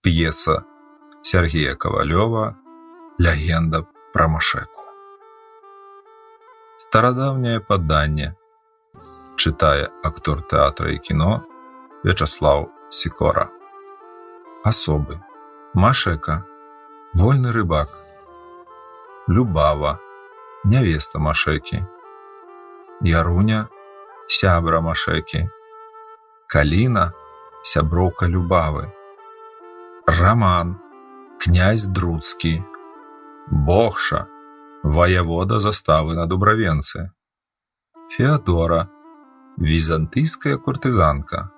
П'еса Сергея Ковалева «Легенда про Машеку». Стародавнее паданне. Читае актор театра и кино Вячеслав Сикора. Особы. Машека – вольный рыбак. Любава – невеста Машеки. Яруня – сябра Машеки. Калина – сяброўка Любавы. Роман – князь Друцкі. Богша – воевода заставы на Дубровенцы. Феодора – византийская куртизанка.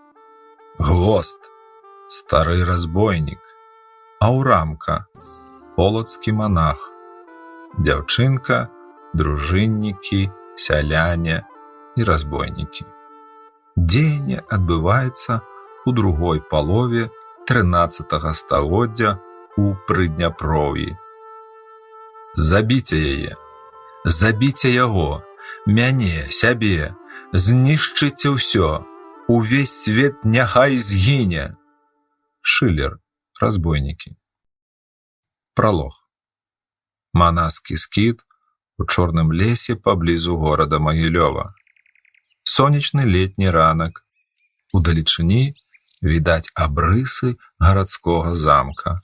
Гвозд – старый разбойник. Аурамка – полоцкий монах. Дзяўчынка – дружинники, сяляне и разбойники. Дзеянне адбываецца у другой палове 13 стагоддзя у Прыдняпроўі. Забіце яе, забіце яго, мяне, сябе, знішчыце ўсё, увесь свет няхай згіне. Шиллер, разбойники. Пролог. Манаскі скіт у чорным лесе паблізу горада Магілёва. Сонечны летні ранак. Удалечыні відаць абрысы гарадскога замка.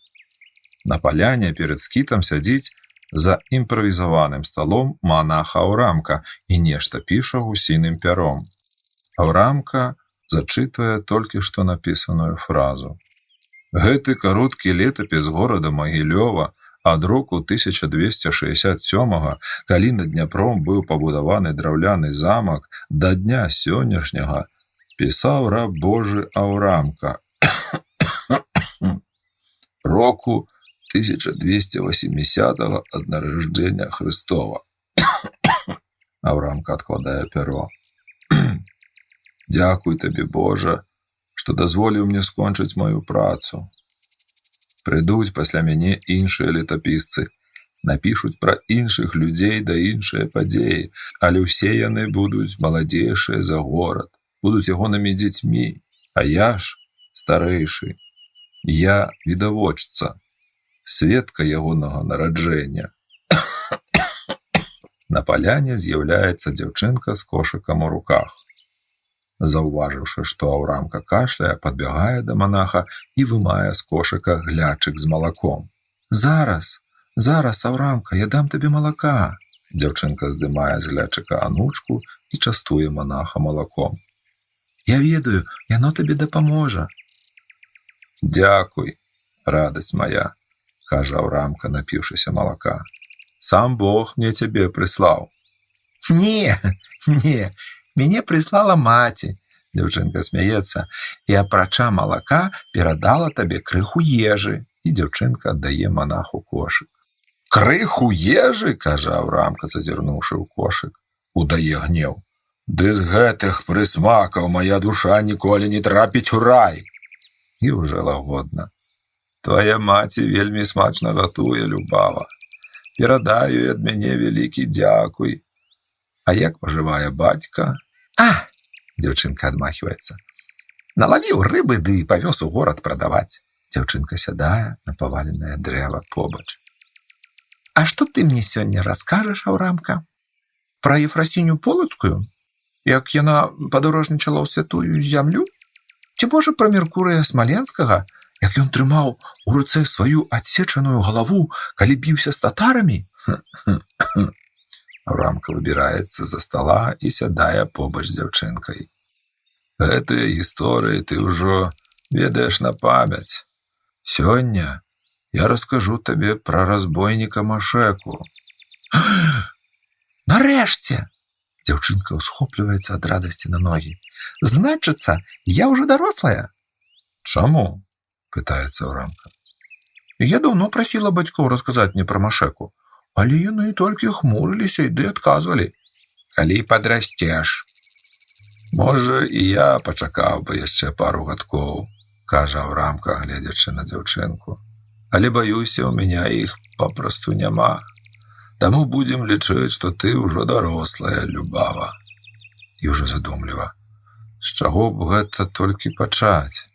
На паляне перад скітам сядзіць за імправізаваным сталом монах Аурамка і нешта піша гусіным пяром. Аурамка зачытвае толькі што напісаную фразу. Гэты кароткі летапіс горада Магілёва ад року 1267, калі над Дняпром быў пабудаваны драўляны замак, да дня сённяшняга пісаў раб Божы Аурамка. Року 1280 ад нараджэння Хрыстова. Аурамка адкладае пяро. Дзякуй табе, Божа, што дазволіў мне скончыць маю працу. Прыйдуць пасля мяне іншыя летапісцы, напішуць пра іншых людзей да іншыя падзеі, але ўсе яны будуць маладзейшыя за горад, будуць ягонымі дзецьмі, а я ж старэйшы. Я відавочца, сведка ягонага нараджэння. На паляне з'яўляецца дзяўчынка з кошыкам у руках. Заўважыўшы, што Аурамка кашляе, падбягае да монаха і вымае з кошыка глячык з малаком. Зараз, Аурамка, я дам табе малака. Дзяўчынка здымае з глячыка анучку і частуе монаха малаком. Я ведаю, яно табе дапаможа. Дзякуй, радасць моя, кажа Аурамка, напіўшыся малака. Сам Бог мне цябе прыслаў. Не, мяне прыслала маці. Дзяўчынка смяецца, і апрача малака перадала табе крыху ежы, і дзяўчынка аддае монаху кошык. Крыху ежы, кажа Аурамка, зазірнуўшы ў кошык. Удае гнеў. Ды з гэтых прысмакаў мая душа ніколі не трапіць у рай. І ўжо лагодна. Твая маці вельмі смачна гатуе, Любава. Перадай ёй ад мяне вялікі дзякуй. А як пажывае бацька? Дзяўчынка адмахваецца. Налавіў рыбы ды павёз у горад прадаваць. Дзяўчынка сядае на паваленае дрэва побач. А што ты мне сёння раскажаш, Аурамка? Пра Ефрасіню Полацкую? Як яна падарожнічала ў святую зямлю? Ці можа пра Меркурыя Смаленскага, як ён трымаў у руцэ сваю адсечаную галаву, калі біўся з татарамі? Аурамка выбіраецца з-за стала і сядае побач з дзяўчынкай. Гэтыя гісторыі ты ўжо ведаеш на памяць. Сёння я раскажу табе пра разбойніка Машеку. Нарэшце! Дзяўчынка ўсхопліваецца ад радасці на ногі. Значыцца, я ўжо дарослая. Чаму? Пытаецца Аурамка. Я даўно прасіла бацькоў расказаць мне пра Машеку, але яны толькі хмурыліся ды адказвалі. Калі падрасцеш. Можа, і я пачакаў бы яшчэ пару гадкоў, кажа Аурамка, гледзячы на дзяўчынку. Але баюся, у мяне іх папросту няма. Таму будзем лічыць, што ты ўжо дарослая, Любава. І ўжо задумліва. З чаго б гэта толькі пачаць?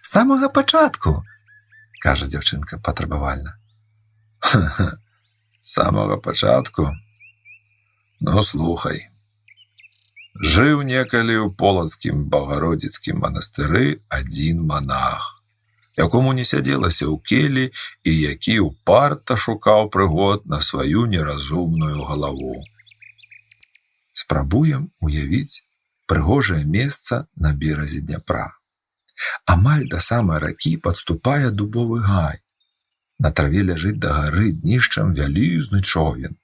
З самага пачатку. каже дзяўчынка патрабавальна. Ха-ха, з самага пачатку? Ну, слухай. Жыў некалі ў полацкім Багародзіцкім манастыры адзін манах, якому не сядзелася ў келі і які ўпарта шукаў прыгод на сваю неразумную галаву. Спрабуем уявіць прыгожае месца на беразе Дняпра. Амаль да самай ракі падступае дубовы гай. На траве ляжыць да гары днішчам вялізны човен.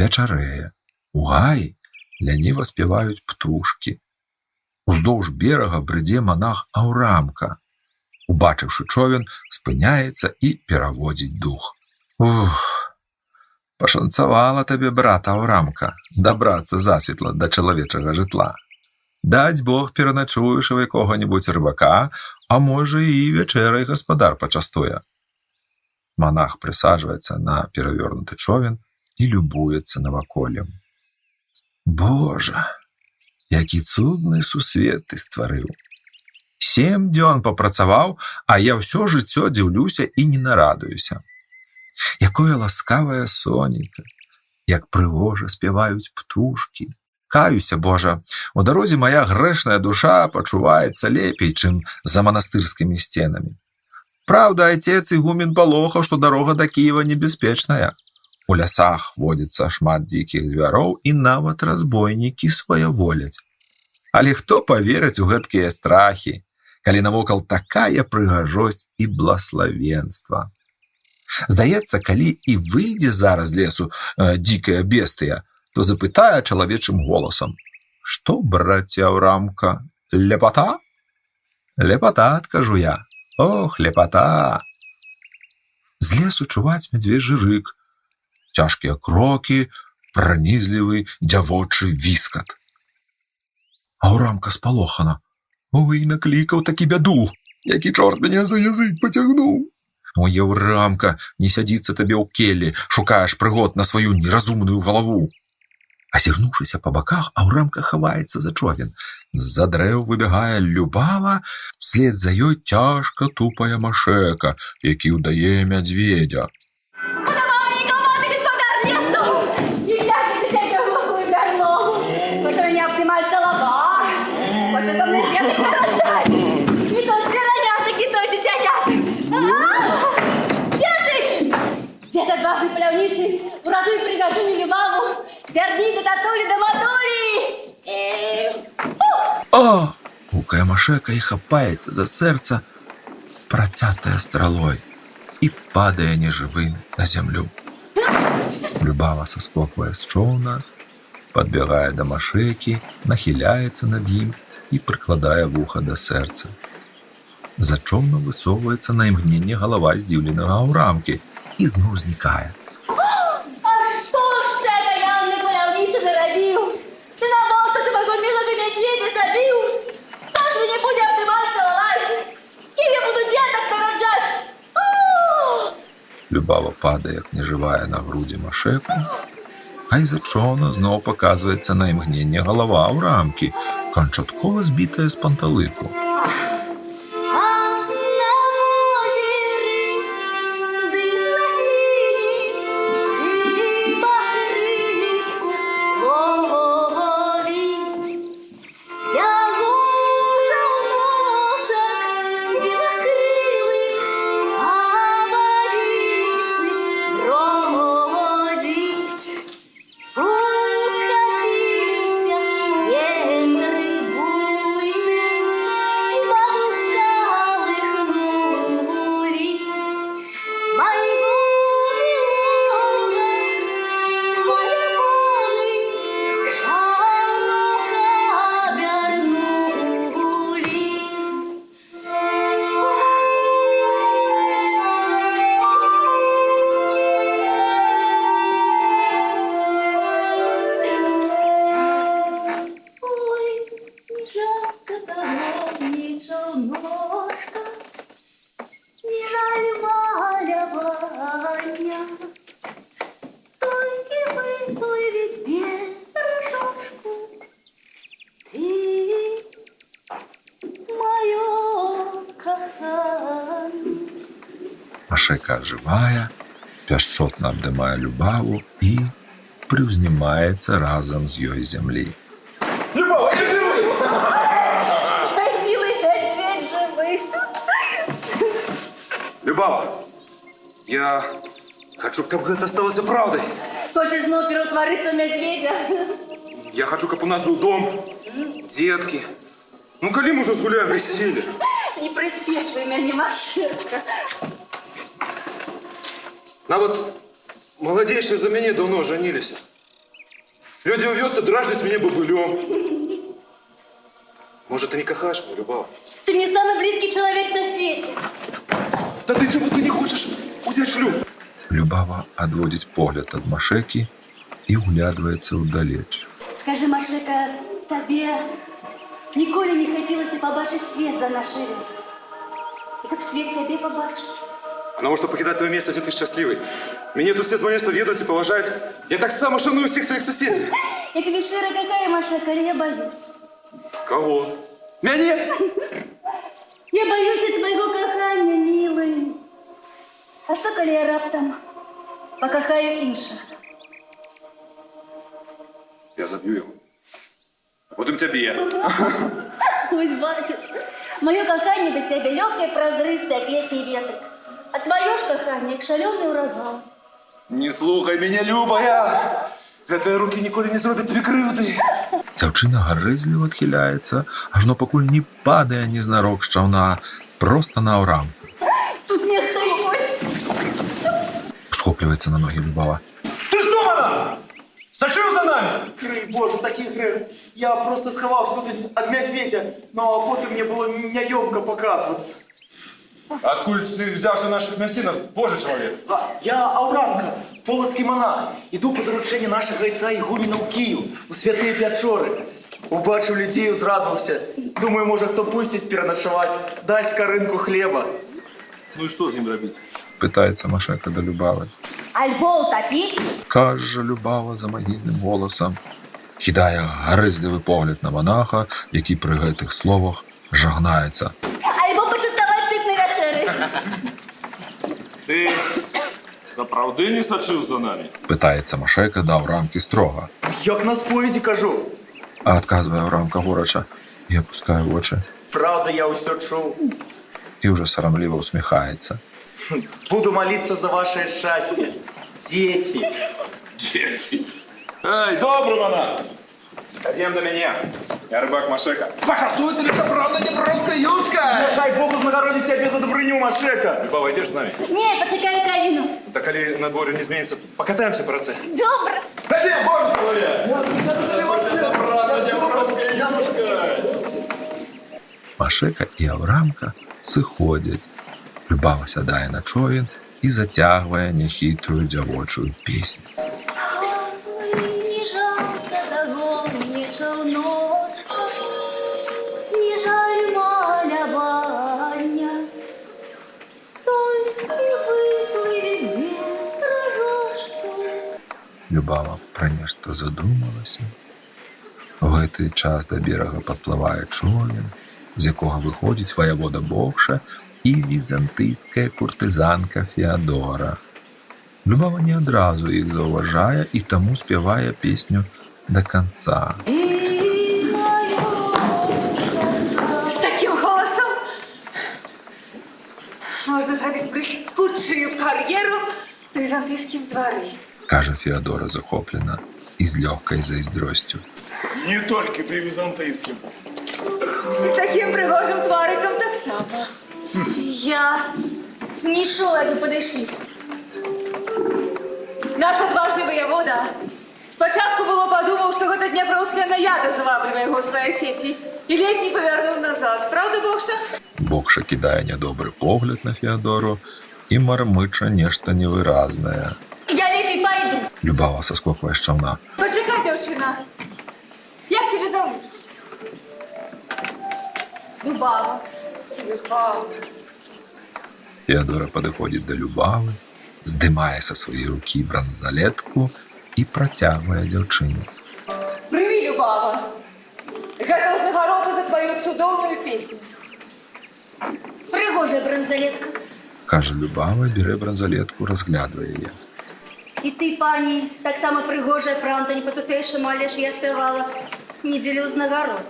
Вечарэе. У гаі ляніва спяваюць птушкі. Уздоўж берага брыдзе монах Аўрамка. Убачыўшы човен, спыняецца і пераводзіць дух. Ух, пашанцавала табе, брат Аўрамка, дабрацца засветла да чалавечага жытла. Даць Бог пераначуеш у якога-небудзь рыбака, а можа і вячэрай гаспадар пачастуе. Монах прысаджваецца на перавёрнуты човен і любуецца наваколлем. Божа, які цудны сусвет ты стварыў. 7 дзён папрацаваў, а я ўсё жыццё дзіўлюся і не нарадуюся. Якое ласкавае сонейка, як прыгожа спяваюць птушкі. Каюся, Божа, у дарозе мая грэшная душа пачуваецца лепей, чым за манастырскімі сценамі. Праўда, айцец ігумен палохаў, што дарога да Кіева небяспечная. У лясах водзіцца шмат дзікіх звяроў і нават разбойнікі сваяволяць. Але хто паверыць у гэткія страхі, калі навокал такая прыгажосць і блаславенства? Здаецца, калі і выйдзе зараз з лесу дзікая бестыя, то запытае чалавечым голасам: «Што, браце Аўрамка, ляпата?» «Ляпата», адкажу я. Ох, ляпата. З лесу чуваць мядзвежы рык, цяжкія крокі, пранізлівы дзявочы віскат. Аўрамка спалохана. Ой, наклікаў такі бяду, які чорт мяне за язык пацягнуў. Ой, Аўрамка, не сядзіцца табе ў келлі, шукаеш прыгод на сваю неразумную галаву. Азірнуўшыся па баках, Аўрамка хаваецца за човен. З-за дрэў выбягае Любава, вслед за ёй цяжка тупая Машэка, які ўдае мядзведзя. Уратуй пригожуні Любаву, верни до татулі до матулі. О! Гукае Машэка і хапаецца за сэрца, працятае стралой, і падае нежывым на зямлю. Любава саскоквае з чоўна, падбягае да Машэкі, нахіляецца над ім і прыкладае вуха да сэрца. За чоўна высоўваецца на імгненне галава здзіўленага Аўрамкі і зноў знікае. Любава падае, як нежывая, на грудзі Машэку, а з-за човна зноў паказваецца на імгненне галава Аўрамкі, канчаткова збітая з панталыку. Машейка оживая, пяшчотна абдымае Любаву і прыўзнімаецца разам з ёй зямлі. Любава, я живый! Ой, милый медведь живый. Любава, я хочу, каб гэта сталася правдай. Хочешь снова перетвориться в медведя? Я хочу, каб у нас был дом, детки. Ну, калі мы уже згуляем веселье? Не приспешивай меня, Машерка. Нават молодейшие за мяне давно женились. Люди у вёсцы дражняць мяне бабылём. Может, ты не кахаешь меня, Любава? Ты мне самый близкий человек на свете. Да ты чего ты не хочешь взять шлюб? Любава адводзіць погляд ад Машэкі і ўглядваецца ўдалеч. Скажи, Машека, тебе ніколи не хотелось побачить свет за нашей вёской? И как свет тебе побачить? А навошта покидать твое место, где ты счастливый? Меня тут все з маленства ведают и поважают. Я так само шаную всех своих соседей. Это вишера какая, Машека, я боюсь. Кого? Меня? Я боюсь твоего кохания, милый. А что, коли я раптом покохаю інша? Я забью его. Будем тебе. Пусть бачит. Мое кохание до тебя легкое, прозрыстое, как летний ветрик. А твое ж кохание, как шаленый ураган. Не слухай меня, Любая. Гэтыя руки ніколі не зробят тобі крыўды. Дзяўчына гарэзліва адхіляецца, ажно пакуль не падае незнарок з чаўна проста на Аўрамку. Тут нехто есть. Схопліваецца на ногі Любава. Ты что, мана? Сачыў за нами? Крый, боже, такі грэх. Я просто схаваўся тут ад мядзведзя, но потым мне было няёмка паказвацца. Адкуль ты взяўся в наших мясцінах, Божий чалавек? Я Аўрамка, полацкі монах. Іду па даручэнні нашага айца ігумена ў Кіев, у святыя пячоры. Убачыў людзей, узрадаваўся. Думаю, можа, хто пусціць пераначаваць, дасць скарынку хлеба. Ну і што з ім рабіць? Пытаецца Машэка да Любавы. Альбо утопить? Кажа Любава за магільным голасам. Кідае гарэзлівы погляд на монаха, які пры гэтых словах жагнаецца. Альбо почаставаць сытнай вячэры. Ты сапраўды не сачыў за нами? Пытаецца Машэка да Аўрамкі строга. Як на споведзі кажу. А адказвае Аўрамка горача і апускае вочы. Правда, я ўсё чуў. І ўжо сарамліва ўсміхаецца. Буду молиться за ваше счастье. Дети. Дети. Эй, добрый монах! Ходим до меня. Я рыбак Машека. Пошастует ли правда не просто юшка? Дай Богу знагородить тебя за добрыню, Машека. Любава, идешь с нами? Не, почекаю Калину. Так, коли на дворе не изменится, покатаемся по роце. Добро. Ходим, можно погулять? Правда не просто юшка. Машэка і Аўрамка сыходзяць. Любава сядае на човен і зацягвае няхітрую дзявочую песню. Не жалко догонніша ночка, не жаль малявання, толькі выплыве дрожжку. Любава пра нешта задумалася. У гэты час да берага падплывае човен, з якога выходзіць ваявода Богша і візантыйская куртызанка Феадора. Любава не адразу іх заўважае і таму спявае песню да канца. З таким голосом можна зробити блискучую кар'єру в візантийськім дворі. Кажа Феадора захоплена і з лёгкай зайздросцю. Не только при византийском. І з таким пригожим твариком так само. Я не шел, они подошли. Наш отважний воєвода спочатку було подумав, що гэта дніпровська наяда заваблює його в свої сеті. І ледь не повернув назад. Правда, Богша? Богша кідае нядобры погляд на Феадору і мармыча нешта невыразнае. Я лепей пойду. Любава соскоквае з чаўна. Почекай, дівчина. Як тебе зовуть? Любава. Любава. Феадора падыходзіць да Любавы, здымае са свае рукі бранзалетку і працягвае дзяўчыну. Прыми, Любава. Гэта ўзнагарода за твою цудоўную песню. Пригожая бронзалетка. каже Любава, бере бранзалетку, розглядує її. І ти, пані, так само пригожа про Антоні по-тутейшому, але ж я співала неділю з нагород.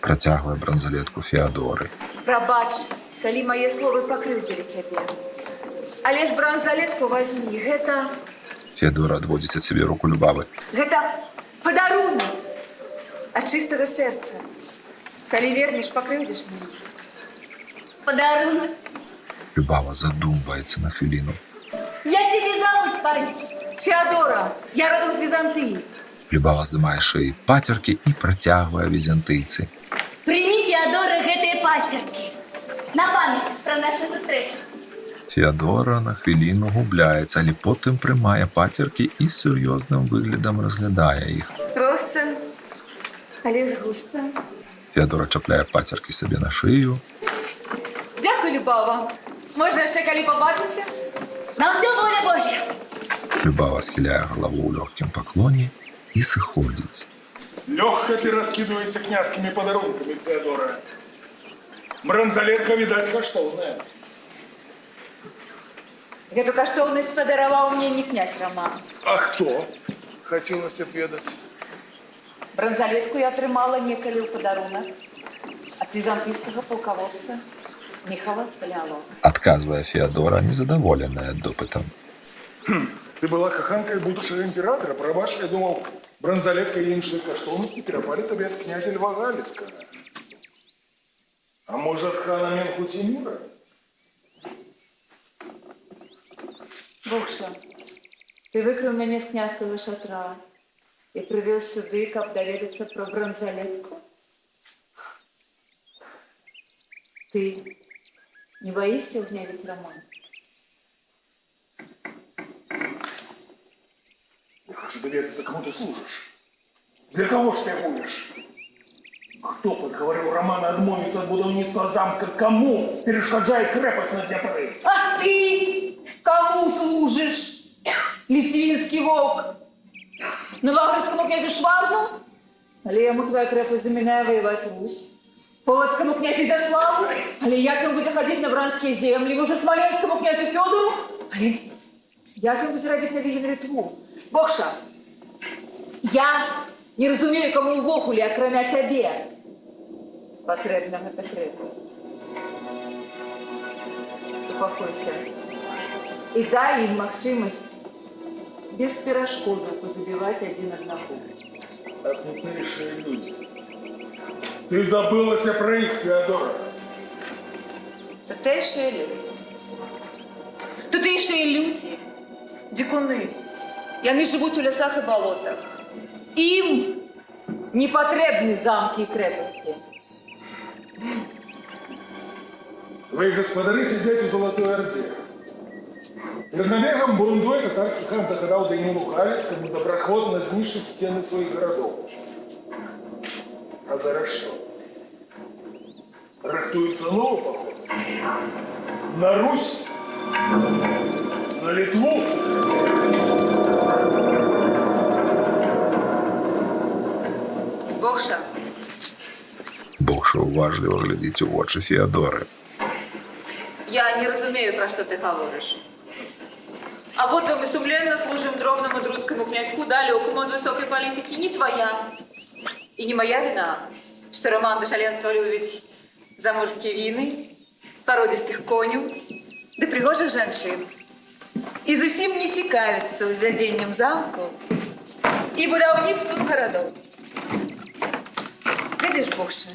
Протягує бранзалетку Феодори. Пробач, коли мои словы покрыўдзілі цябе. Але ж бранзалетку возьми, гэта Феодора відводить від себе руку Любави. падарунак ад чыстага сэрца. Калі вернеш, пакрыўдзіш мяне. Подарунок. Любава задумывается на хвилину. Як тебе зовут, пані? Феодора, я родом з Візантыі. Любава здымае шеі пацеркі і працягвае візантыйцы. Прими, Феодора, гэтыя пацеркі. На памяць пра нашу сустрэчу. Феодора на хвіліну губляецца, але потым прымае пацеркі і з сур'ёзным выглядам разглядае іх. Проста, але ж густа. Феодора чапляе пацеркі сабе на шыю. Дякую, Любава. Можа, яшчэ калі побачымся? На ўсё воля Божья. Любава схіляе галаву ў лёгкім паклоне і сыходзіць. Легко ты раскидываешься князскими подарунками, Феодора. Бранзалетка, видать, каштоўная. Гэту каштоўнасць падараваў мне не князь Роман. А кто? Хотелось ведать. Бранзалетку я атрымала некалі ў падарунак ад візантыйскага палкаводца Міхала Палеолога. Адказвае Феодора, незадаволеная допытам. Ты была каханкой будущего императора. Прабач, я думал, бранзалетка и іншыя каштоўнасці перапалі табе ад князя Льва Галицкага. А может, хана Менху Тимура? Богша, ты выкрыў мяне з князькага шатра і прывёз сюды, каб даведацца пра бранзалетку? Ты не боишься гневить Роман? Я хочу довериться, кому ты служишь. Для кого ж ты будешь? Кто подговорил Романа отмовиться от будовництва замка? Кому перешкоджая крепость на Днепре? А ты кому служишь? Литвинский волк? Новогрызкому князю Шварну? Але яму твоя крепость замінає воевать Русь? Полоцкому князю Изяславу? Але як ён будзе ходить на бранские земли? Може, Смоленскому князю Федору? Але як ён будзе робіць на Вігін Литву? Богша, я не разумею, кому увогуле, акрамя цябе, патрэбна гэта крепость. Супакойся. І дай ім магчымасць без перашкодаў позабіваць адзін аднаго. Отнутейшие люди. Ты забылася про их, Феодора. Тутейшие люди. Тутейшие люди, дикуны. Яны живут у лясах і болотах. Ім не патрэбны замки і крепости. Твои господари сидят в Золотой Орде. Перед набегом Бурундой татарский хан загадал Данилу Галицкому доброходно знищить стены своих городов. А зараз что? Рахтуется новый поход. На Русь? На Литву? Богша, Богша уважліво глядить у очі Феодори. я не разумею, про что ты говоришь. А потом мы сумленно служим дробному друзскому князьку, далекому от высокой политики. Не твоя и не моя вина, что Роман до шаленства любит заморские вины, породистых коней, да пригожих женщин. И зусім не цікавится узвядением замку и будаўніцтвом городов. Видишь, Богша,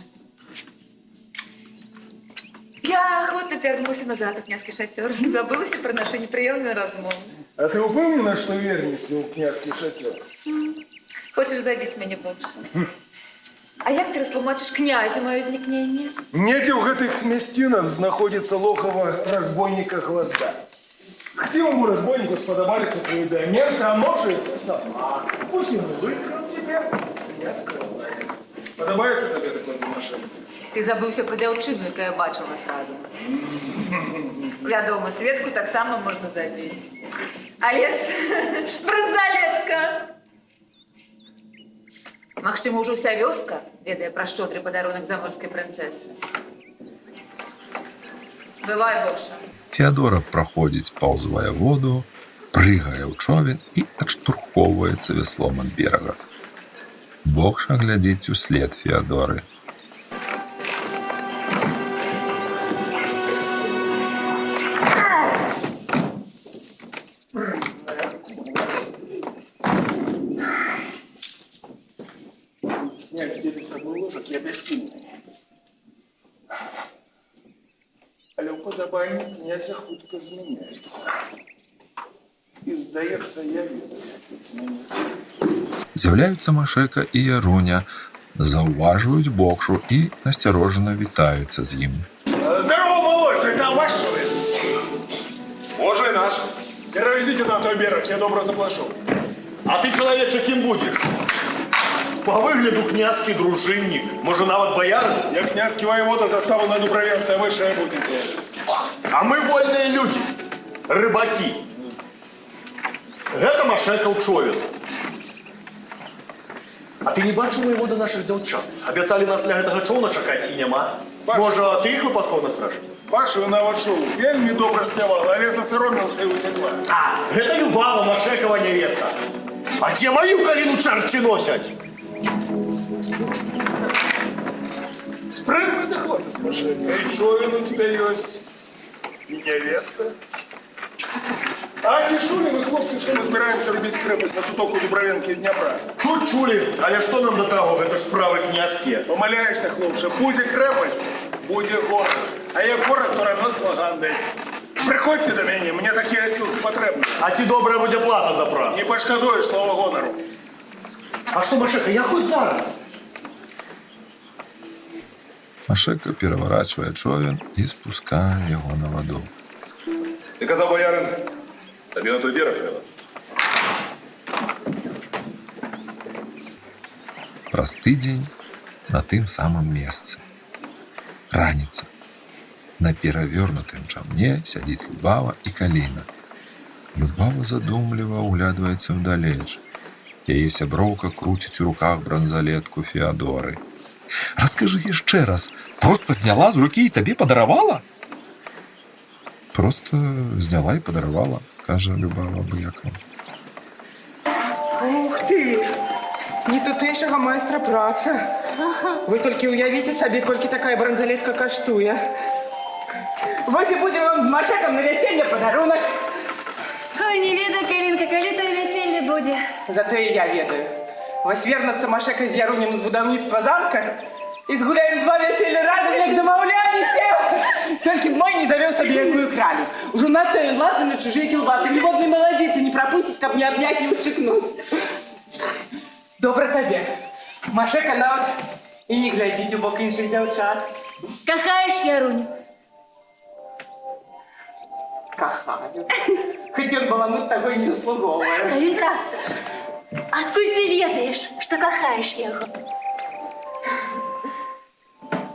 я охотно вернулся назад в княжский шатер. Забылась про нашу неприемную размову. А ты упевнена, что вернешься у князький шатер? Хочешь забить меня, Богша? А як ти розтлумачиш князю моє зникнення? Недзе ў гэтых мясцінах знаходзіцца лохава разбойника Гвозда. Хцівому разбойнику сподобалися твої документы, а може і сама. Пусть він викрав тебе з князького лайка. Подобається тобі таке відношення? Ти забився про дівчину, яку я бачила сразу. Вядомо, Светку так само можна забити. Але ж бранзалетка! Магчыма, ўжо ўся вёска ведае пра шчодры падарунак заморскай прынцэсы. Бывай больше. Феадора праходзіць паўз воду, прыгае ў човен і адштурхоўваецца вяслом ад берага. Богша глядзіць услед Феадоры. Князь діти собою ложок, я безсильний. Але вподобання князя хутко зміняється. І, здається, я від зміниться. З'яўляюцца Машэка і Яруня, заўважваюць Богшу і насцярожана вітаюцца з ім. Здорово, молодцы, это ваш человек? Може і наш. Перевезите на той берег, я добро заплачу. А ти, чоловіче, ким будеш? По вигляду князький дружинник, може навіть боярин? Я князький воевода, заставу на Дубровенце, а вы шея будете. А ми вольні люди, рибаки. Гэта Машеков човен. А ти не бачив воєвода наших дівчат? Обіцяли нас для гэтага човна чакаць і нема. Бачу. Може, ти їх випадково настрашив? Вашу наводшу, вельми добро спевала, але засоромился и утекла. А, гэта Любава, Машекова невеста. А ті мою каліну черті носять. Спрыгнуй ты, хлопец, Машенька, и човен у тебя есть, и невеста. А тишули мы, хлопцы, что мы собираемся рубить крепость на сутоку Дубровенки и Днепра. Чуть чули, але що нам до того, гэта ж справи князькі. Помоляешься, хлопче, буде крепость, буде город. А я город, то равенство Ганди. Приходьте до меня, мне такие осилки потребны. А ті добра буде плата за працю. Не пошкодуешь слова гонору. А що, Машека, я хоч зараз. Машэка пераварачвае човен і спускае яго на ваду. Ти казав, боярин, тобі на той берег треба. Праз тыдзень на тым самым месцы. Раніца. На перавёрнутым чамне сядзіць Любава і Каліна. Любава задумліва ўглядваецца ўдалеч. Яе сяброўка круціць у руках бранзалетку Феадоры. Раскажы яшчэ раз, просто зняла з рукі і табе падаравала? Просто зняла і падаравала, кажа Любава абыякова. Ух ты! Не тутейшага майстра працы. Ви тільки уявіть собі, колькі така бранзалетка коштує. Ось і буде вам з Машеком на весілля подарунок. Ой, не ведаю, Калинка, коли то веселье будет. Зато і я ведаю. Ось вернуться Машека з Ярунем з будівництва замка і згуляємо два весілля разом, як домовлялися. Тільки б мой не завів собі якую кралю. Уже надто він лазить на чужі кілбаси. Ніводний молодець і не пропустить, каб не обнять, не ущипнуть. Добре тобі. Машека навіть і не глядіть у бок інших дівчат. Кахаешь, Яруню? Кахаю. Хоть он баламут такой не заслуговывает. Калинка, откуда ты ведаешь, что кахаешь его?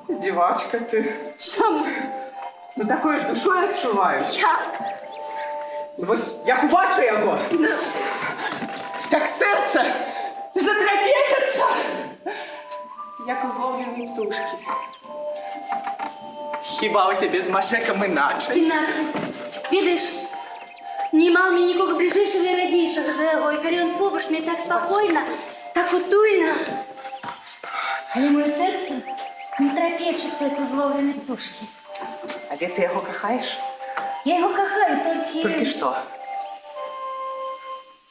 Девачка ты. Чому? Ну такою ж душою відчуваю. Як? Ну ось як убачу його, так серце затрепетиться, як у зловленій птушки. Хіба у тебе з Машеком іначе? Иначе. Видишь, нема у меня никакого ближайшего и роднейшего за его. И коли он побуш, мне так спокойно, так утульно. Але мое сердце не трепещется, как у зловленной птушки. А де ти його кохаєш? Я его кахаю, только... Тільки що?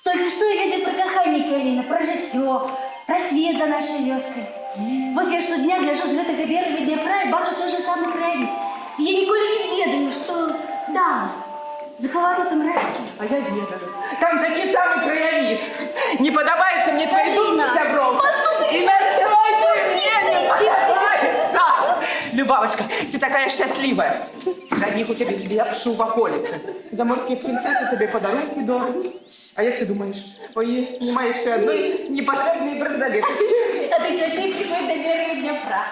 Только что я ведаю про кахание, Калина, про житье, про свет за нашей вёской. Вот я штодня гляжу з гэтага берега Днепра и бачу той же самый краевид. И я ніколи не ведаю, что да, за поворотом райки. А я ведаю. Там такий самий краєвид. Не подобається мені твої думки, Аліна, Сябровка. послухай, І настройки послухай, мне не подобается. Любавочка, ты такая счастливая. Одних у тебя лепшу в околице. Заморские принцессы тебе подарунки дорогу. А як ти думаєш, твої немає ще одної непотребної бронзалетки? А ты частичку до берега Днепра.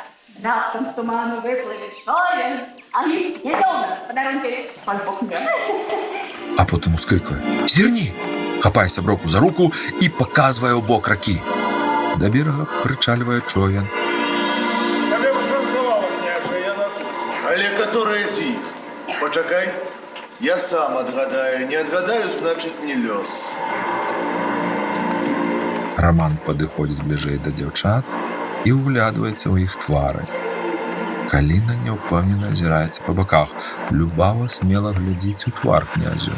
Раптом з туману виплывеш човен, а він я зовна з подарунками. Пан Бог мне. А потым ускрыквае: «Зірні!» Хапае сяброўку за руку і паказвае ў бок ракі. Да берага прычальвае човен. Тебе бы сразу княже, я на тут. Але которая з їх? Почекай, я сам отгадаю. Не отгадаю, значит не лёс. Роман падыходзіць бліжэй да дзяўчат і ўглядваецца ў іх твары. Каліна няўпэўнена азіраецца па баках. Любава смела глядзіць у твар князю.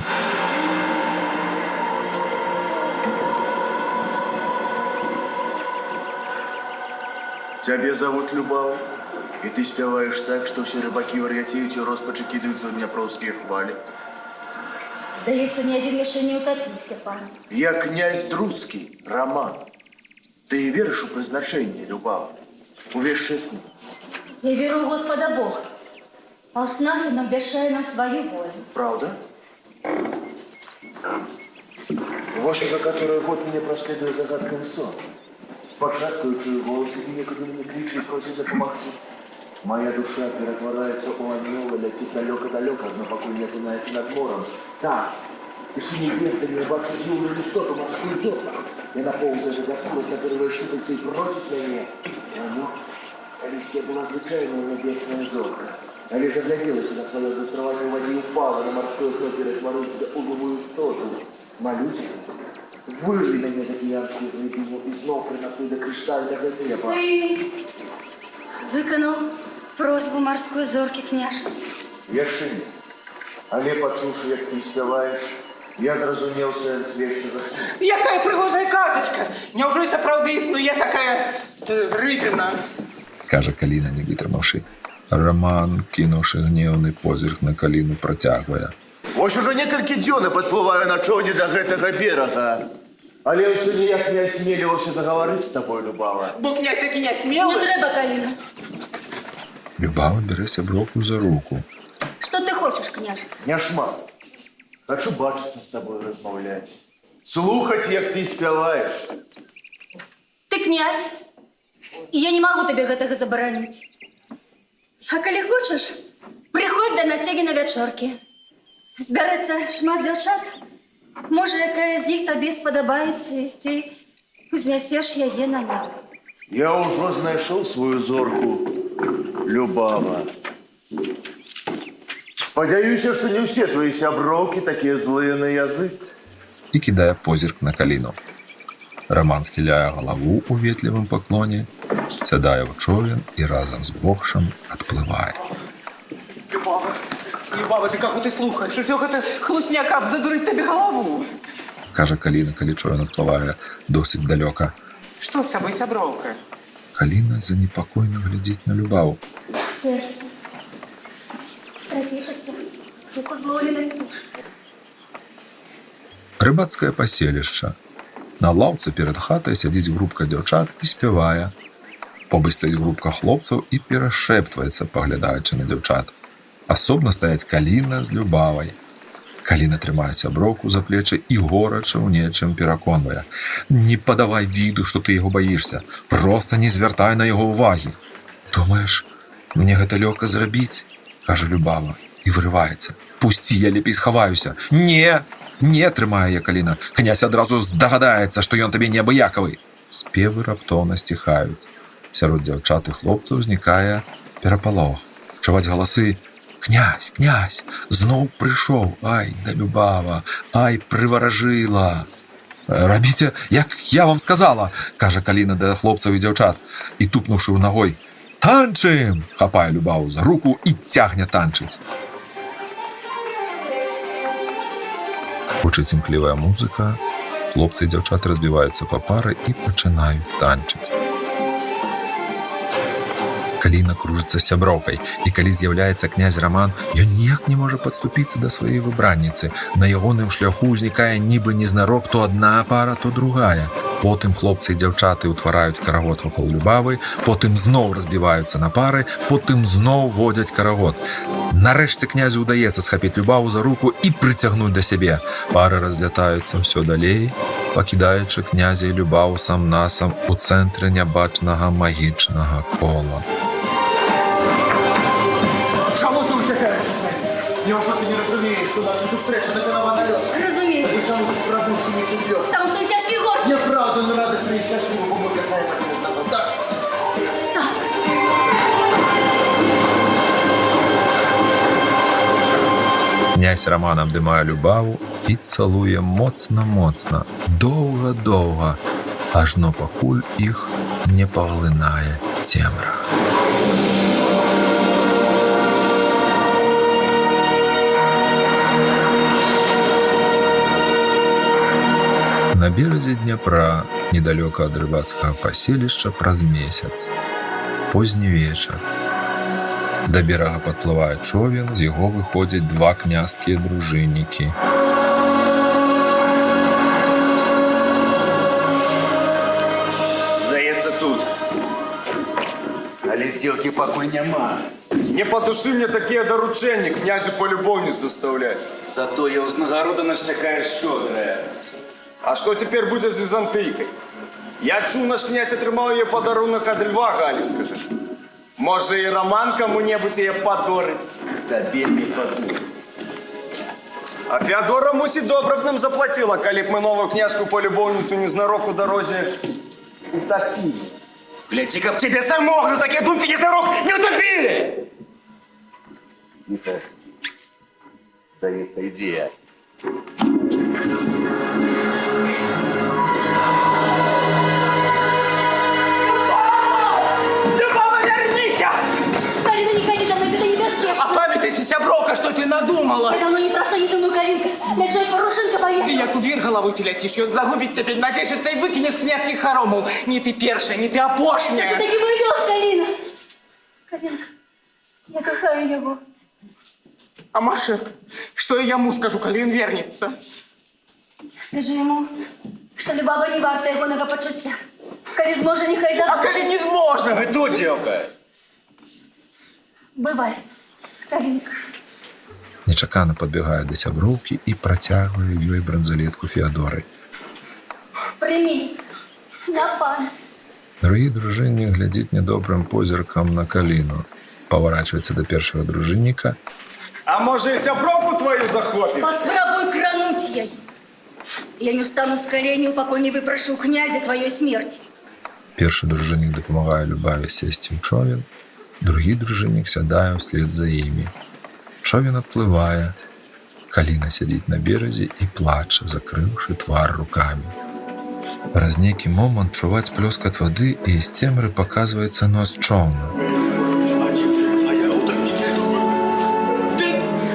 Тебя зовут Любава, и ты спеваешь так, что все рыбаки вар'ятеют и роспачи кидают за днепровские хвали. Здається, ні один ще не утопився, пане. Я князь Друцкий, Роман. Ты веришь у призначение, Любава? Увесь честно. Я вірю у Господа Бога, а у снах він обвящає нам свою волю. Правда? Вот уже который год меня проследует загадками сон. Спочатку я чую голос, и некуда не кричит, просит допомогти. Моя душа перетворяется у ангела, летит далеко-далеко, но пока не окунается над морем. Так, и с небес до меня бачу юную высоту, морскую зону. Я наползаю до сквозь на первые штукальцы и просит меня. Оно, Алисия была звычайная небесная зорка. Але загляделась на свое острование в воде и упала на морское дно, перетворившись в угловую стоту. Молюсь, вырви меня за океанскую глубину и знов приносу до криштального неба. Ти виконав просьбу морської зорки, княж. Яши, але почувши, як ти співаєш, я зрозумів сенс вещего сну. Якая пригожая казочка! Неужели сапраўды існує така рыбина? Кажа Каліна, не витримавши. Роман, кинувши гневний позирк на Каліну, протягує. Ось уже некалькі дзён падплываю на човне до гэтага берага. Але ўсё ніяк не асмеліваўся заговорыць з тобой, Любава. Бо князь таки не Не смелый. треба, Каліна. Любава бере сяброку за руку. Що ти хочеш, княж? Не шмат. Хочу бачыцца з тобой размаўляць. Слухаць, як ты спяваеш. Ти князь, і я не можу тобі гэтага забараніць. А калі хочеш, приходь до нас сьогодні на вечорки. Збереться шмат дзяўчат. Може, якая з них тобі сподобається, і ти узнесеш яе на небо. Я ўжо знайшоў свою зорку, Любава. Спадзяюся, што не ўсе твои сяброўкі такія злыя на язык. І кидає позірк на Каліну. Роман схиляє голову у ветлівым поклоні, сядає в човен і разом з Богшем відпливає. Любава, ты как ты слухаешь? Что это хлусняка задурить тебе голову? Каже Каліна, коли човен відпливає досить далеко. Что с тобой, сябровка? Каліна занепокойно глядить на Любаву. Серце трапішиться, як озловлений душ. Рыбацкае паселішча. На лаўцы перад хатай сядзіць групка дзяўчат і спявае. Побач стаіць групка хлопцаў і перашэптваецца, паглядаючы на дзяўчат. Асобна стаяць Каліна з Любавай. Каліна трымае сяброўку за плечы і горача ў нечым пераконвае. Не падавай віду, што ты яго баішся. Проста не звяртай на яго ўвагі. Думаеш, мне гэта лёгка зрабіць? Кажа Любава і вырываецца. Пусці, я лепей схаваюся. Не! Не, трымае я Каліна. Князь адразу здагадаецца, што ён табе неабыякавы. Спевы раптоўна сціхаюць. Сярод дзяўчат і хлопцаў узнікае перапалох. Чуваць галасы: «Князь, князь, зноў прыйшоў! Ай, да Любава! Ай, прываражыла!» «Рабіце, як я вам сказала!» – кажа Каліна да хлопцаў і дзяўчат. І, тупнуўшы ў ногой: «Танчым!» – хапае Любаву за руку і цягне танчыць. Гучыць імклівая музыка, хлопцы і дзяўчаты разбіваюцца па пары і пачынаюць танчыць. Каліна кружыцца з сяброўкай, і калі з'яўляецца князь Роман, ён ніяк не можа падступіцца да сваёй выбранніцы. На ягоным шляху ўзнікае нібы незнарок то адна пара, то другая. Потым хлопцы і дзяўчаты ўтвараюць карагод вакол Любавы, потым зноў разбіваюцца на пары, потым зноў водзяць карагод. Нарэшце князю ўдаецца схапіць Любаву за руку і прыцягнуць да сябе. Пары разлятаюцца ўсё далей, пакідаючы князя і Любаву сам-насам у цэнтры нябачнага магічнага кола. Чому ти утякаєш? Неужели ти не розумієш, що наша зустріча не канава на льос? Розумію. Тоді чому ти справді не підйос? Тому що він тяжкий гор. Я правда не радісний і щасливий, бо може ховати від тебе, так? Так. Князь Роман обдымае Любаву і цалуе моцна-моцна, доўга-доўга, ажно пакуль іх не паглынае цемра. На беразе Дняпра, недалёка ад рыбацкага паселішча, праз месяц. Позні вечар. Да берага падплывае човен, з яго выходзяць два князькія дружыннікі. Здаецца, тут. Але целки пакуль няма. Не по душы мне такие доручения князю полюбовниц заставлять. Зато я ўзнагарода нас чакае шчодрая. А что теперь будет с Византийкой? Я чув, наш князь атрымаў ее подарунок ад Льва Галицкого. Може и Роман кому-небудь ее подорить. Табе не паду. А Феодора, мусить, добра б нам заплатила, коли б мы новую князькую полюбовницу незнарок у дорозе утопили. Гляди, каб тебе самого за такие думки незнарок не утопили! Здається, ідея. Любава, вернися! Калина, не ходи за мной, это небесные. Опам'ятайся, сяброка, что ты надумала? Я давно ни про что не думаю, Калинка. Я человек Порошенко Ты поехал. як у вір головою ти летиш, і он загубить тебе, надежиться і викине з князьких хоромов. Ні ти перша, ні ти Ты опошня. таки уйдешь, Калина. Калинка, я кохаю его. А Машек, что я ему скажу, коли він вернется? Скажи ему, что Любава не варта его почуття. Коли зможе, нехай А забуде. коли не зможем? Ви тут, дівка. Бывай, Калинка. Нечакана падбягае да сяброўкі і працягвае ёй бранзалетку Феадоры. Прими на память. Другі дружыннік глядзіць нядобрым позіркам на Каліну. Поворачивается до першого дружинника. А може и сяброку твою захопим? Попробуй крануть ей. Я не устану с коленей, покуль не выпрошу у князя твоей смерти. Перший дружинник допомагає Любаві сісти в човен, другий дружинник сядає вслед за ими. Човен отплывае. Калина сидит на березе и плаче, закрывши твар руками. Праз нейкі момант чуваць плёскат воды, и из темры показывается нос човна.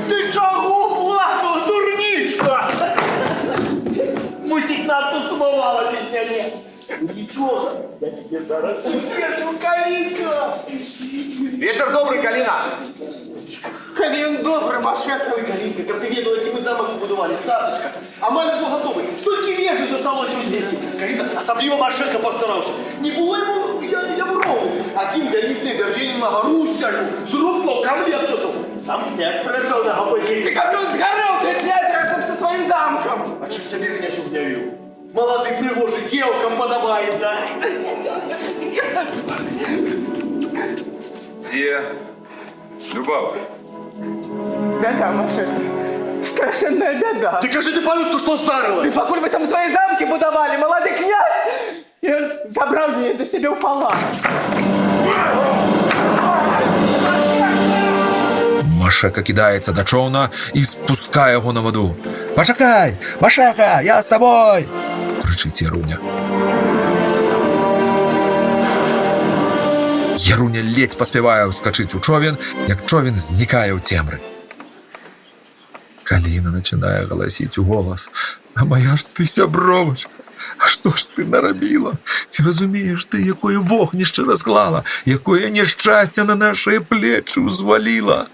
Ти чого плакала, дурничка? Мусить надто сумувала після мене. Нічого, я тебе зараз утешу, Калинка. Вечер добрый, Калина. Коли він добрий, Машек. Ой, Калинка, как ты видела, який ми замок побудували, цацочка. А мене вже готовий. Стільки вежі зосталося у звісі. Калина, особливо Машека постарався. Не було йому, я брови. Один горістий Берлін на гору стягнув, з рук плавками обтесав. Сам князь прижав на гопоті. Ты как он сгорел, ты князь, рядом со своим замком. А чим тебе князь угнявил? Молодый пригожий, девкам подобается. Где Любава? Беда, Машек. Страшенная беда. Ты кажи ты по-людски, что Ты старилась? покуль вы там свои замки будовали, молодой князь, и он забрал ее до себя в палац. Машека кидається до човна і спускає його на воду. «Почекай! Машека, я з тобою!» – кричить Яруня. Яруня ледь поспіває ускочити у човен, як човен зникає у темрі. Калина починає голосити у голос. «А моя ж ти сябровочка! А що ж ти наробила? Ти розумієш ти, якое вогнище розклала, якое нещастя на наші плечі узвалила?»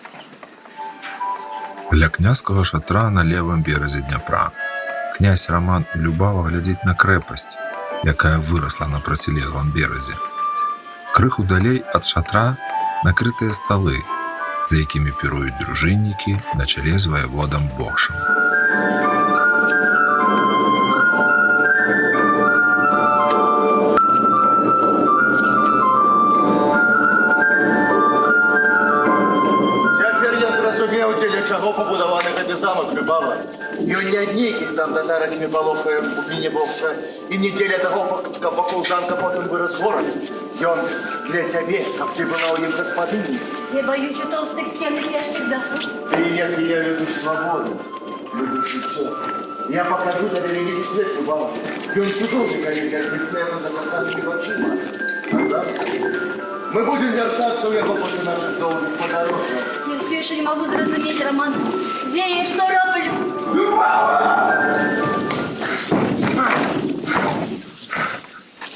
Ля князького шатра на левом березе Дняпра. Князь Роман і Любава глядзіць на крэпасць, якая вырасла на процілеглом березе. Крыху далей ад шатра накрытыя столы, за якімі піруюць дружыннікі на чале з воеводам Бокшам. Цяпер я зразумеў, дзеля чаго пабудаваны гэты замак, Любава. Ён не ад нейкіх там татаракамі палохае у гміне Бокша, і не дзеля таго, пакуль замка потым вырас горад. Ён для цябе, каб ты была ў ім гаспадыняй. Я боюсь у толстых стен и тяжких доход. Ты, як і я, любиш свободу, любиш жыццё. Я покажу табе вялікі свет, Любава. Ён цудоўны, калі як бітнэву закаханымі вачыма. А завтра мы будем вяртацца ў яго пасля нашых доўгіх падарожжаў. Я все еще не могу зразуметь, Роман. Где я и что роблю?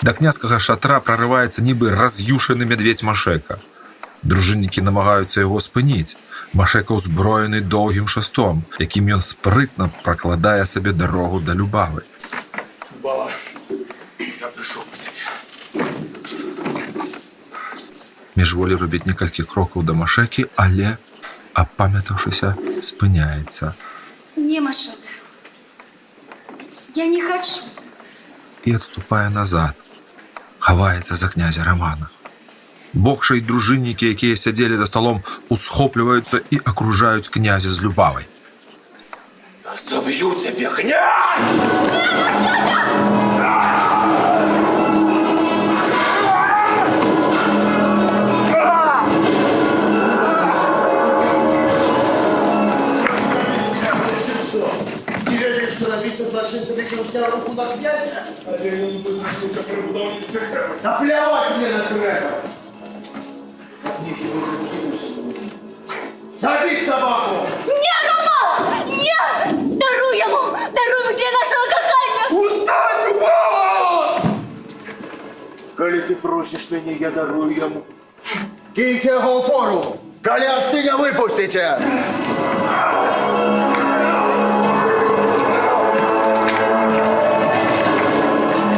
Да княжскага шатра прорываецца нібы раз'юшаны мядведь Машека. Дружыннікі намагаюцца яго спыніць. Машека ўзброены доўгім шастом, якім ён спрытна пракладае сабе дарогу да Любавы. Любава, я пришел по тебе. Міжволі робіць некалькі крокаў да Машекі, але, апамятаўшыся, спыняецца Не, Машек. Я не хочу. і адступае назад, хаваецца за князя Романа. Богша і дружыннікі, якія сядзелі за сталом, усхопліваюцца і акружаюць князя з Любавай. Я забью тебе, князь! Ты веришь, что робіться злочинцями кінуття руку на князя? Але ён визначився при будівництві крепості. Да плевать мне на крепость! От них его руки усунут. Забить собаку! Не, Рома! Нет! Даруй ему! Даруй мне нашего кохання! Устань, Любава! Коли ты просишь меня, я дарую ему. Киньте его в пору! Коли остыня, выпустите!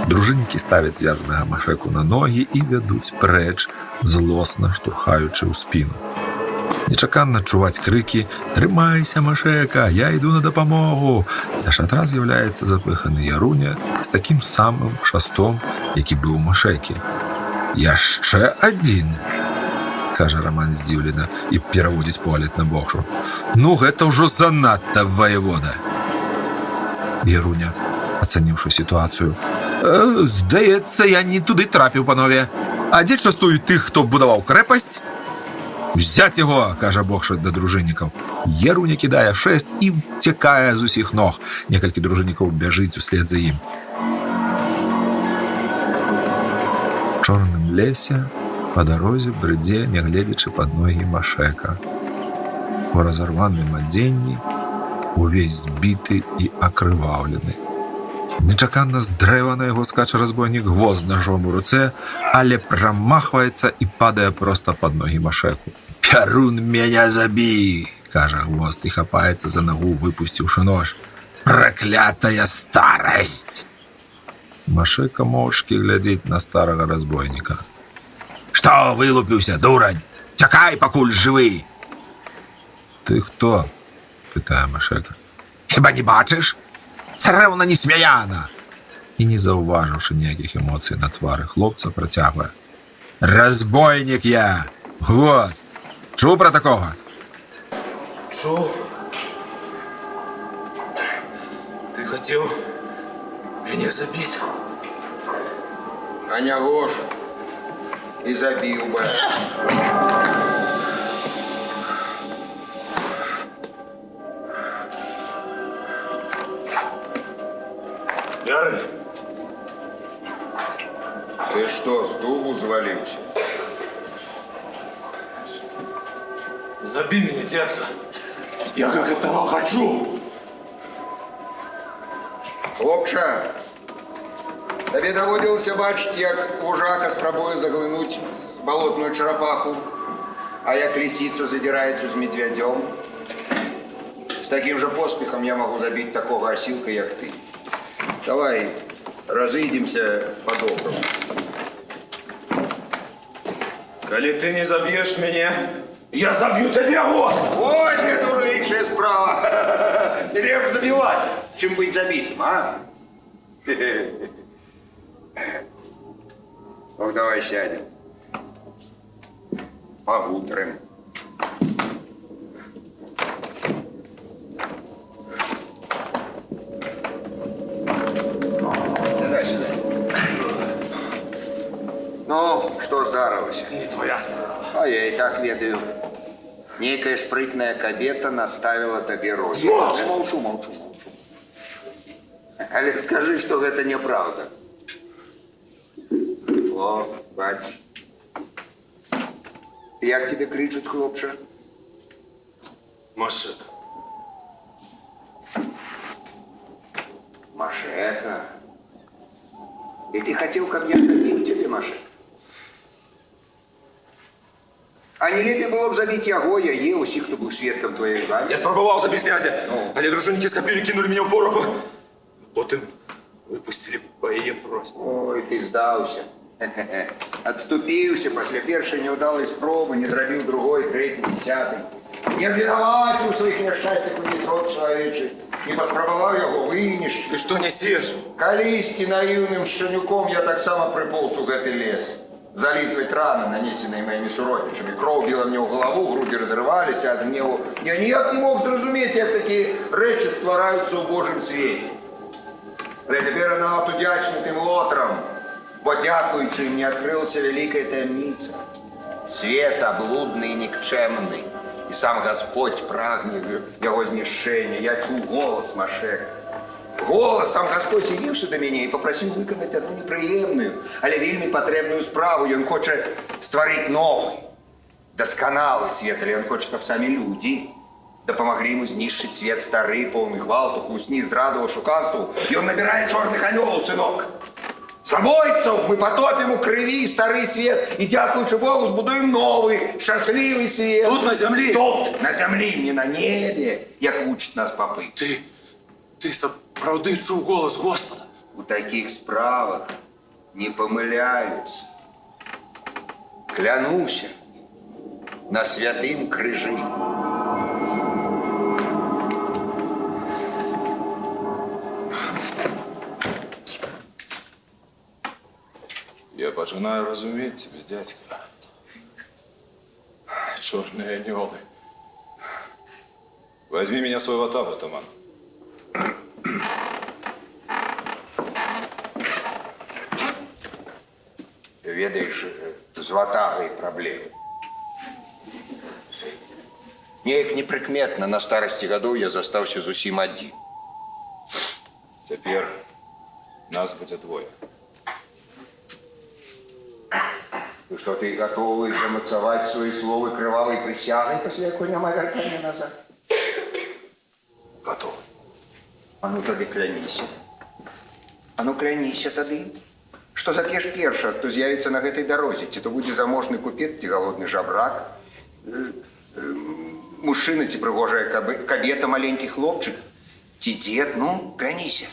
Дружыннікі ставяць звязанага Машеку на ногі і вядуць прэч, злосна штурхаючы ў спіну. Нечаканна чуваць крыкі «Трымайся, Машека, я іду на дапамогу!» Да шатра з'яўляецца запыханы Яруня з такім самым шастом, які быў у Машекі. «Яшчэ адзін!» – кажа Роман здзіўлена і пераводзіць погляд на Богшу. «Ну, гэта ўжо занадта, ваявода!» Яруня, ацаніўшы сітуацыю: «Здаецца, я не туды трапіў, панове. А дзе частуюць тых, хто будаваў крэпасць?» «Взять яго!» – кажа Богша да дружыннікаў. Яруня кідае шэст і ўцякае з усіх ног. Некалькі дружыннікаў бяжыць услед за ім. У чорным лесе па дарозе брыдзе, нягледзячы пад ногі Машека. У разарваным адзенні, увесь збіты і акрываўлены. Нечаканна з дрэва на яго скача разбойнік, гвозд ножом у руцэ, але прамахваецца і падае проста пад ногі Машеку. «Пярун, меня забі!» – кажа гвозд і хапаецца за нагу, выпусціўшы нож. «Праклятая старасць!» Машека моўчкі глядзіць на старага разбойніка. «Што вылупіўся, дурань? Цякай, пакуль жывы!» «Ты хто?» – пытае Машека. «Хіба не бачыш? Царэўна несмяяна!» І, не заўважыўшы ніякіх эмоцый на твары хлопца, працягвае. «Разбойнік я! Гвозд! Чуў пра такога?» Чу? Ты хотел меня забить? А не гож. И забил бы. Яры, Ты что, с дубу звалился? забей меня, дядька. Я как этого хочу. Хлопча, тебе доводилося бачить, як вужака спробує заглянуть болотную черепаху, а як лисица задирается с медведем. С таким же поспехом я могу забить такого осилка, як ты. Давай разыдемся по-доброму. Коли ты не забьешь меня, я забью тебя, Гвозд! Возьми, дурнейшая справа. Легче забивать, чем быть забитым, а? Ну, давай сядем. Погутрим. Сюда. Ну, что здарылася? Не твоя справа. А я і так ведаю. Некая спрытная кабета наставила табе роль. Змоўч! Маўчу. Але скажы, што гэта няправда. О, бач. Як тебе кричуть, хлопче? Машека. Машека. И ты хотел, как я забил тебе, Машек? А не лепей было б забить яго, яе, усіх, хто быў сведкам твоей гані? Я спрабаваў забіць князя, але дружыннікі скапілі, кінулі мяне ў пораб. Потым выпусцілі па яе просьбе. Ой, ты здаўся. Отступіўся пасля першай няўдалай спробы, не зрабіў другой, трэцяй, дзясятай. Не абвінаваціў у сваіх няшчасцях увесь род чалавечы, не паспрабаваў яго вынішчыць. Ты што нясеш? Калісьці наіўным шчанюком я таксама прыполз у гэты лес. Залізваць раны, нанесеныя маімі суродзічамі. Кроў біла мне ў галаву, грудзі разрываліся ад гневу. Я ніяк не мог зразумець, як такія рэчы ствараюцца ў Божым свеце. Але цяпер я нават удзячны тым лотрам, бо дзякуючы ім не адкрылася вялікая таямніца. Свет аблудны і нікчэмны, і сам Гасподь прагне яго знішчэння. Я чуў голас Машека. Голас сам Гасподь сидзіўшы да мяне і папрасіў выканаць одну непрыемную, але вельмі патрэбную справу. Ён хоча стварыць новы, дасканалы свет, але ён хоча, каб самі людзі дапамаглі ему знішчыць свет стары, поўны гвалту, хлусні, здраду, ашуканству. Ён набірае чорных анёлаў, сынок. Забойцаў мы потопім у крыві стары свет і, дзякуючы Богу, збудуем новы, шчаслівы свет. Тут на зямлі? Тут, на зямлі, не на небе, як вучаць нас папы. Ты сапраўды чуў голас Господа? У такіх справах не памыляюцца. Клянуся на святым крыжы. Я пачинаю разумець тебе, дядька. Чорные анёлы. Возьми меня в свой ватаг, атаман. Ведаеш, з ватагай праблемы. Неяк непрыкметна на старасці гадоў я застаўся зусім адзін. Цяпер нас будзе двое. Ну што, ты гатовы замацаваць свае словы крывавай прысягай, пасля якой няма вяртання назад? Готов. А ну тады кляніся. А ну кляніся тады. Што зап'еш перша, хто з'явіцца на гэтай дарозе? Ці то будзе заможны купец, ці галодны жабрак, мужчына ці прыгожая кабета, маленькі хлопчык, ці дзед, ну, кляніся.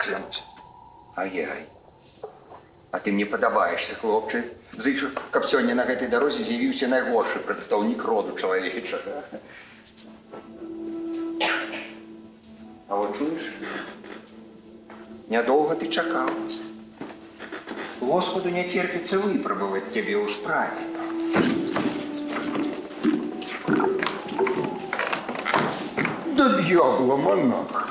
Клянусь. Ай-яй. А ты мне падабаешся, хлопчы. Зычу, каб сёння на гэтай дарозе з'явіўся найгоршы прадстаўнік роду чалавечага. А вот чуеш? Нядоўга ты чакаў. Господу не терпіцца выпрабаваць цябе ў справе. Да д'ябла, монах.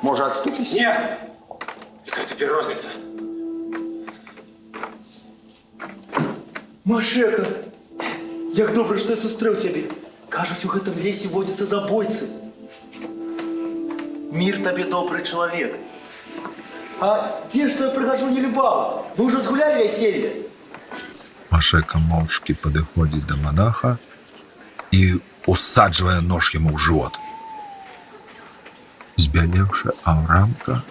Можа, адступіць? Не! Какая теперь розница? Машека, як добра, што я сустрэў цябе. Кажуць, у гэтым лесе водзяцца забойцы. Мир табе, добрый человек. А дзе ж твоя прыгажу не любава? Вы уже згулялі вяселле? Машека моўчкі падыходзіць да манаха і усаджвае нож яму ў жывот. Збялеўшы Аўрамка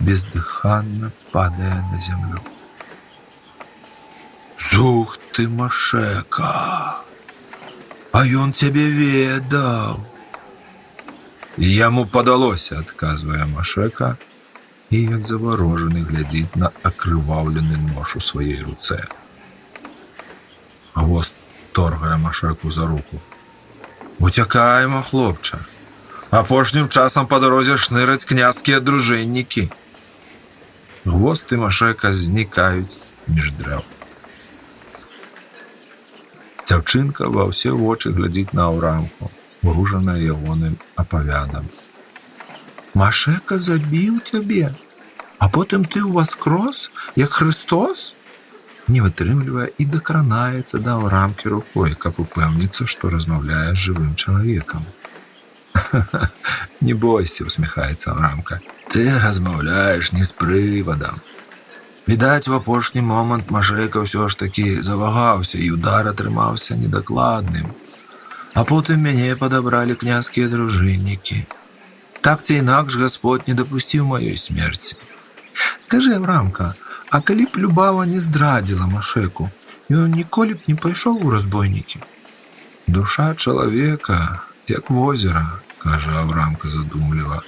бездыханна падае на зямлю. Zuch ты, Машека! А ён цябе ведаў. Яму падалося, адказвае Машека, і як заварожаны глядзіць на акрываўлены нож у сваёй руцэ. Гвост торгае Машеку за руку. Уцякайма, хлопча. Апошнім часам па дарозе шныраць княцкія дружыннікі. Гвост і Машека знікаюць між дрэў. Дзяўчынка ва ўсе вочы глядзіць на Аўрамку, гружаная ягоным апавядам. Машека забіў цябе? А потым ты ўваскрос, як Христос? Не вытрымлівае і дакранаецца да Аўрамкі рукой, каб упэўніцца, што размаўляе з жывым чалавекам. Не бойся, усміхаецца Аўрамка. Ты размаўляеш не з прывадам. Відаць, в апошні момант Машэка ўсё ж такі завагаўся, і удар атрымаўся недакладным. А потым мяне падабралі княжскія дружыннікі. Так ці інакш Гаспод не дапусціў маёй смерці. Скажы, Аўрамка, а калі б Любава не здрадзіла Машэку, ён ніколі б не пайшоў у разбойнікі? Душа чалавека, як возера, кажа Аўрамка задумліва.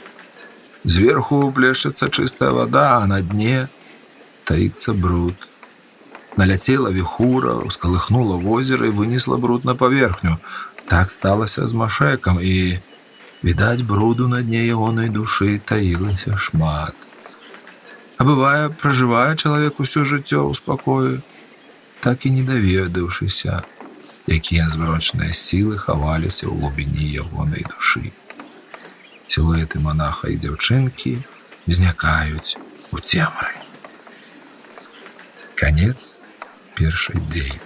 Зверху плешчацца чыстая вада, а на дне таіцца бруд. Наляцела віхура, ускалыхнула возера і вынесла бруд на паверхню. Так сталася з Машэкам, і, відаць, бруду на дне ягонай душы таілася шмат. А бывае, пражывае чалавек усё жыццё ў спакоі, так і не даведаўшыся, якія зварочныя сілы хаваліся ў глыбіні ягонай душы. Сілуэты манаха і дзяўчынкі знікаюць у цемры. Конец першай дзеі.